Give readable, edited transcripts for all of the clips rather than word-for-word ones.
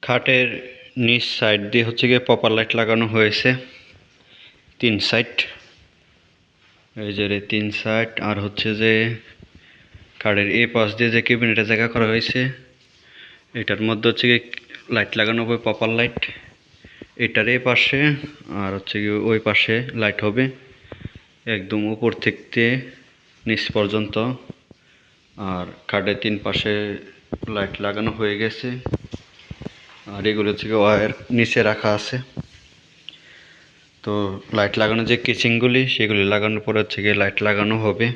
খাটের নিচ সাইড দিয়ে হচ্ছে গিয়ে পপার লাইট লাগানো হয়েছে 3 সাইড। এই যে 3 সাইড। আর হচ্ছে যে খাটের এই পাশ দিয়ে যে ক্যাবিনেটের জায়গা করা হয়েছে এটার মধ্যে হচ্ছে গিয়ে লাইট লাগানো হবে পপার লাইট। এটার এই পাশে আর হচ্ছে গিয়ে ওই পাশে লাইট হবে একদম উপর থেকে নিচ পর্যন্ত। আর খাটের 3 পাশে লাইট লাগানো হয়ে গেছে। আর এগুলো হচ্ছে গিয়ে ওয়্যার নিচে রাখা আছে। তো লাইট লাগানো যে কেচিংগুলি সেগুলি লাগানোর পরে হচ্ছে গিয়ে লাইট লাগানো হবে।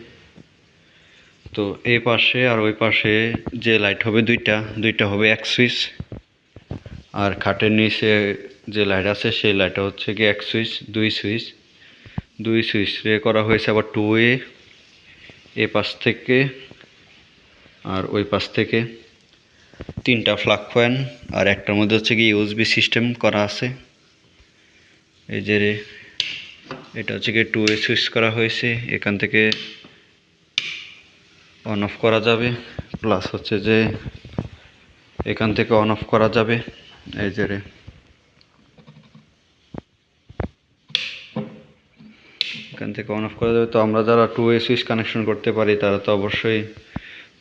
তো এই পাশে আর ওই পাশে যে লাইট হবে দুইটা হবে এক সুইচ। আর খাটের নিচে যে লাইট আছে সেই লাইটটা হচ্ছে গিয়ে এক সুইচ দুই সুইচ করা হয়েছে আবার 2 ওয়ে। এই পাশ থেকে আর ওই পাশ থেকে 3টা প্লাগ পয়েন্ট। আর একটার মধ্যে হচ্ছে গিয়ে ইউএসবি সিস্টেম করা আছে। এই যে এটা হচ্ছে গিয়ে 2 ওয়ে সুইচ করা হয়েছে, এখান থেকে অন অফ করা যাবে, প্লাস হচ্ছে যে এখান থেকে অন অফ করা যাবে। এই যে এখান থেকে অন অফ করা যাবে। তো আমরা যারা 2 ওয়ে সুইচ কানেকশন করতে পারি তারা তো অবশ্যই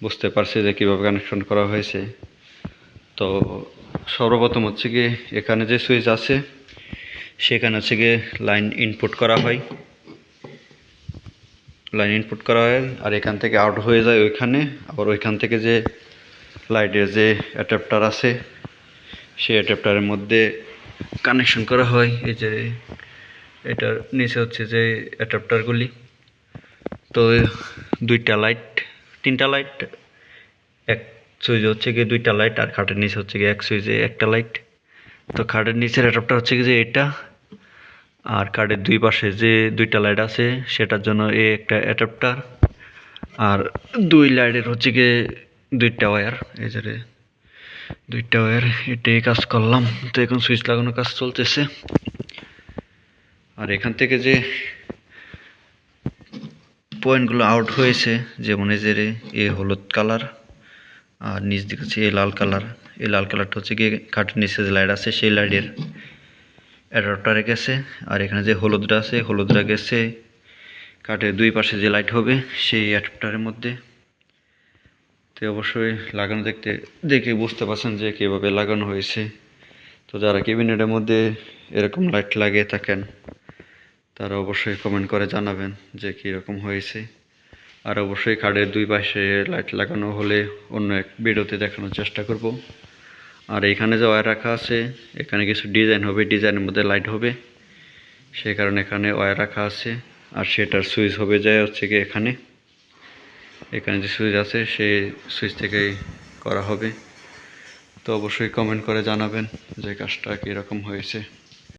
বুঝতে পারছি যে কীভাবে কানেকশন করা হয়েছে। তো সর্বপ্রথম হচ্ছে গিয়ে এখানে যে সুইচ আছে সেখানে হচ্ছে গিয়ে লাইন ইনপুট করা হয় আর এখান থেকে আউট হয়ে যায় ওইখানে। আবার ওইখান থেকে যে লাইটের যে অ্যাডাপ্টার আছে সেই অ্যাডাপ্টারের মধ্যে কানেকশন করা হয়। এই যে এটার নিচে হচ্ছে যে অ্যাডাপ্টারগুলি। তো 3টা লাইট এক সুইচে হচ্ছে গিয়ে 2টা লাইট, আর খাটের নিচে হচ্ছে গিয়ে এক সুইচে একটা লাইট। তো খাটের নিচের অ্যাডাপ্টার হচ্ছে গিয়ে যে এটা, আর কার্ডের 2 পাশে যে 2টা লাইট আছে সেটার জন্য এই একটা অ্যাডাপ্টার। আর 2 লাইটের হচ্ছে গিয়ে 2টা ওয়্যার। এই যে 2টা ওয়্যার এটাই কাজ করলাম। তো এখন সুইচ লাগানোর কাজ চলতেছে। আর এখান থেকে যে পয়েন্টগুলো আউট হয়েছে যেমন এই যে এ হলুদ কালার আর নিচ দিকে হচ্ছে এই লাল কালার। এই লাল কালারটা হচ্ছে গিয়ে খাটের নিচে যে লাইট আছে সেই লাইটের অ্যাডাপ্টারে গেছে। আর এখানে যে হলুদটা আছে হলুদটা গেছে কাঠের 2 পাশে যে লাইট হবে সেই অ্যাডাপ্টারের মধ্যে। তো অবশ্যই লাগানো দেখে বুঝতে পারছেন যে কীভাবে লাগানো হয়েছে। তো যারা ক্যাবিনেটের মধ্যে এরকম লাইট লাগিয়ে থাকেন তারা অবশ্যই কমেন্ট করে জানাবেন যে কীরকম হয়েছে। আর অবশ্যই খাটের 2 পাশে লাইট লাগানো হলে অন্য এক ভিডিওতে দেখানোর চেষ্টা করব। আর এখানে যে ওয়্যার রাখা আছে এখানে কিছু ডিজাইন হবে, ডিজাইনের মধ্যে লাইট হবে, সেই কারণে এখানে ওয়্যার রাখা আছে। আর সেটার সুইচ হবে যায় হচ্ছে গিয়ে এখানে যে সুইচ আছে সেই সুইচ থেকেই করা হবে। তো অবশ্যই কমেন্ট করে জানাবেন যে কাজটা কীরকম হয়েছে।